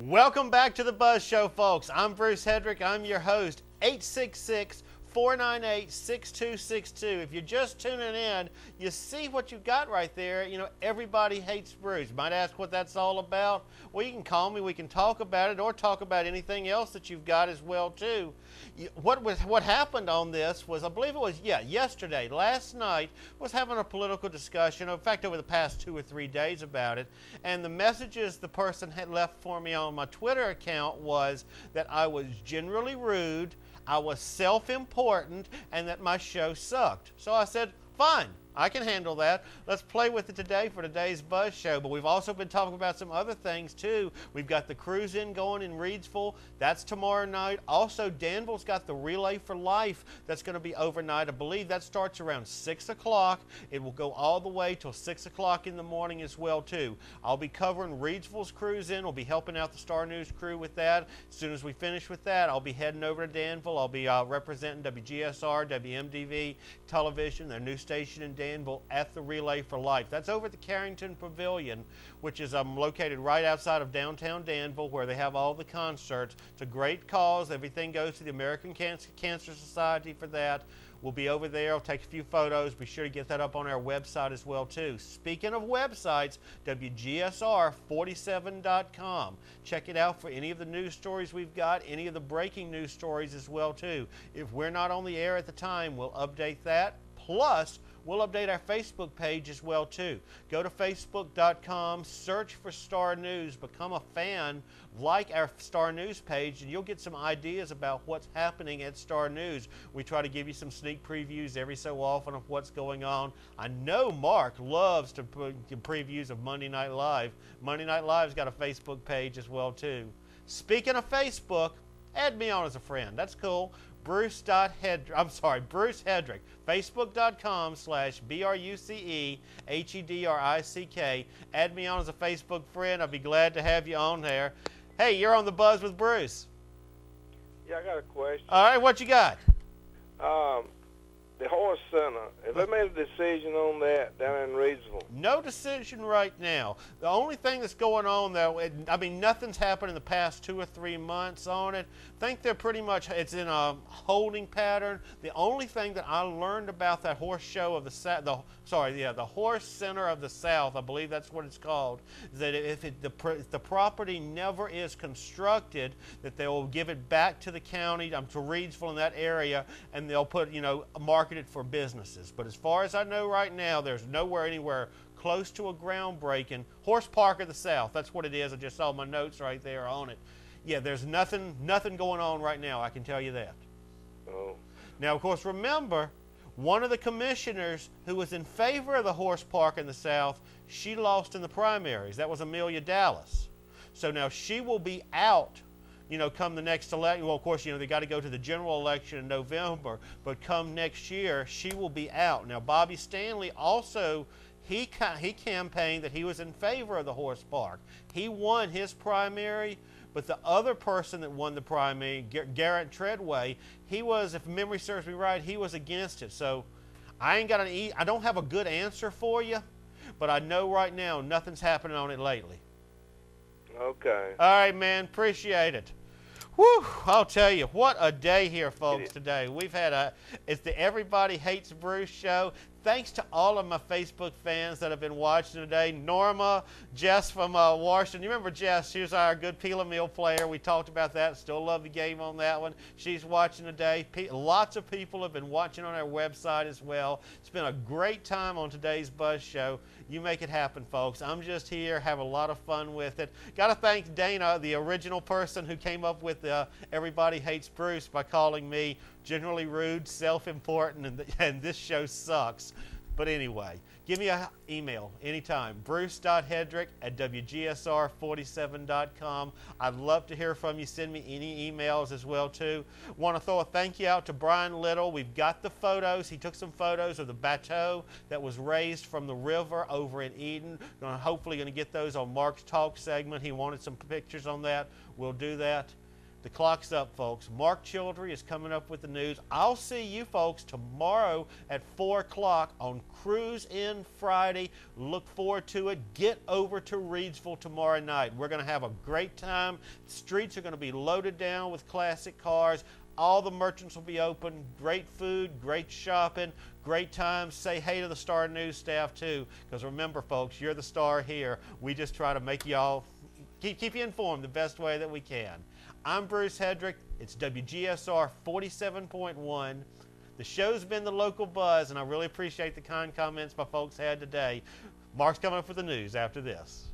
Welcome back to the Buzz Show, folks. I'm Bruce Hedrick. I'm your host. 866-498-6262. If you're just tuning in, you see what you've got right there. You know, everybody hates Bruce. Might ask what that's all about. Well, you can call me. We can talk about it or talk about anything else that you've got as well, too. What happened on this was, I believe it was, yesterday, last night, was having a political discussion, in fact, over the past 2 or 3 days about it, and the messages the person had left for me on my Twitter account was that I was generally rude, I was self-important, and that my show sucked. So I said, fine, I can handle that. Let's play with it today for today's Buzz Show. But we've also been talking about some other things, too. We've got the cruise-in going in Reidsville. That's tomorrow night. Also, Danville's got the Relay for Life that's going to be overnight. I believe that starts around 6 o'clock. It will go all the way till 6 o'clock in the morning as well, too. I'll be covering Reidsville's cruise-in. We'll be helping out the Star News crew with that. As soon as we finish with that, I'll be heading over to Danville. I'll be representing WGSR, WMDV Television, their new station in Danville, at the Relay for Life. That's over at the Carrington Pavilion, which is located right outside of downtown Danville, where they have all the concerts. It's a great cause. Everything goes to the American Cancer Society for that. We'll be over there. I'll take a few photos. Be sure to get that up on our website as well, too. Speaking of websites, WGSR47.com. Check it out for any of the news stories we've got, any of the breaking news stories as well, too. If we're not on the air at the time, we'll update that. Plus, we'll update our Facebook page as well, too. Go to Facebook.com, search for Star News, become a fan, like our Star News page, and you'll get some ideas about what's happening at Star News. We try to give you some sneak previews every so often of what's going on. I know Mark loves to put previews of Monday Night Live. Monday Night Live's got a Facebook page as well, too. Speaking of Facebook, add me on as a friend. That's cool. Bruce Hedrick. Facebook.com/BRUCEHEDRICK. Add me on as a Facebook friend. I'll be glad to have you on there. Hey, you're on the Buzz with Bruce. Yeah, I got a question. All right, what you got? The Horse Center, have they made a decision on that down in Reidsville? No decision right now. The only thing that's going on, though, I mean, nothing's happened in the past 2 or 3 months on it. I think they're pretty much, it's in a holding pattern. The only thing that I learned about that horse show of the Horse Center of the South, I believe that's what it's called, is that if the property never is constructed, that they will give it back to the county, to Reidsville in that area, and they'll put, market it for businesses. But as far as I know right now, there's nowhere anywhere close to a groundbreaking. Horse Park of the South, that's what it is. I just saw my notes right there on it. Yeah, there's nothing going on right now, I can tell you that. Oh. Now, of course, remember, one of the commissioners who was in favor of the horse park in the South, she lost in the primaries. That was Amelia Dallas. So now she will be out, come the next election. Well, of course, they got to go to the general election in November, but come next year, she will be out. Now, Bobby Stanley also, he campaigned that he was in favor of the horse park. He won his primary, but the other person that won the primary, Garrett Treadway, he was, if memory serves me right, he was against it. So I don't have a good answer for you, but I know right now nothing's happening on it lately. Okay. All right, man. Appreciate it. Whew, I'll tell you, what a day here, folks, today. We've had it's the Everybody Hates Bruce show. Thanks to all of my Facebook fans that have been watching today. Norma, Jess from Washington. You remember Jess? She was our good Peel and Meal player. We talked about that. Still love the game on that one. She's watching today. Lots of people have been watching on our website as well. It's been a great time on today's Buzz Show. You make it happen, folks. I'm just here, have a lot of fun with it. Got to thank Dana, the original person who came up with Everybody Hates Bruce, by calling me generally rude, self-important, and this show sucks. But anyway, give me an email anytime, bruce.hedrick@wgsr47.com. I'd love to hear from you. Send me any emails as well, too. Want to throw a thank you out to Brian Little. We've got the photos. He took some photos of the bateau that was raised from the river over in Eden. Hopefully going to get those on Mark's Talk segment. He wanted some pictures on that. We'll do that. The clock's up, folks. Mark Childry is coming up with the news. I'll see you folks tomorrow at 4 o'clock on Cruise In Friday. Look forward to it. Get over to Reidsville tomorrow night. We're going to have a great time. The streets are going to be loaded down with classic cars. All the merchants will be open. Great food, great shopping, great times. Say hey to the Star News staff too, because remember, folks, you're the star here. We just try to make y'all keep you informed the best way that we can. I'm Bruce Hedrick. It's WGSR 47.1. The show's been the local buzz, and I really appreciate the kind comments my folks had today. Mark's coming up with the news after this.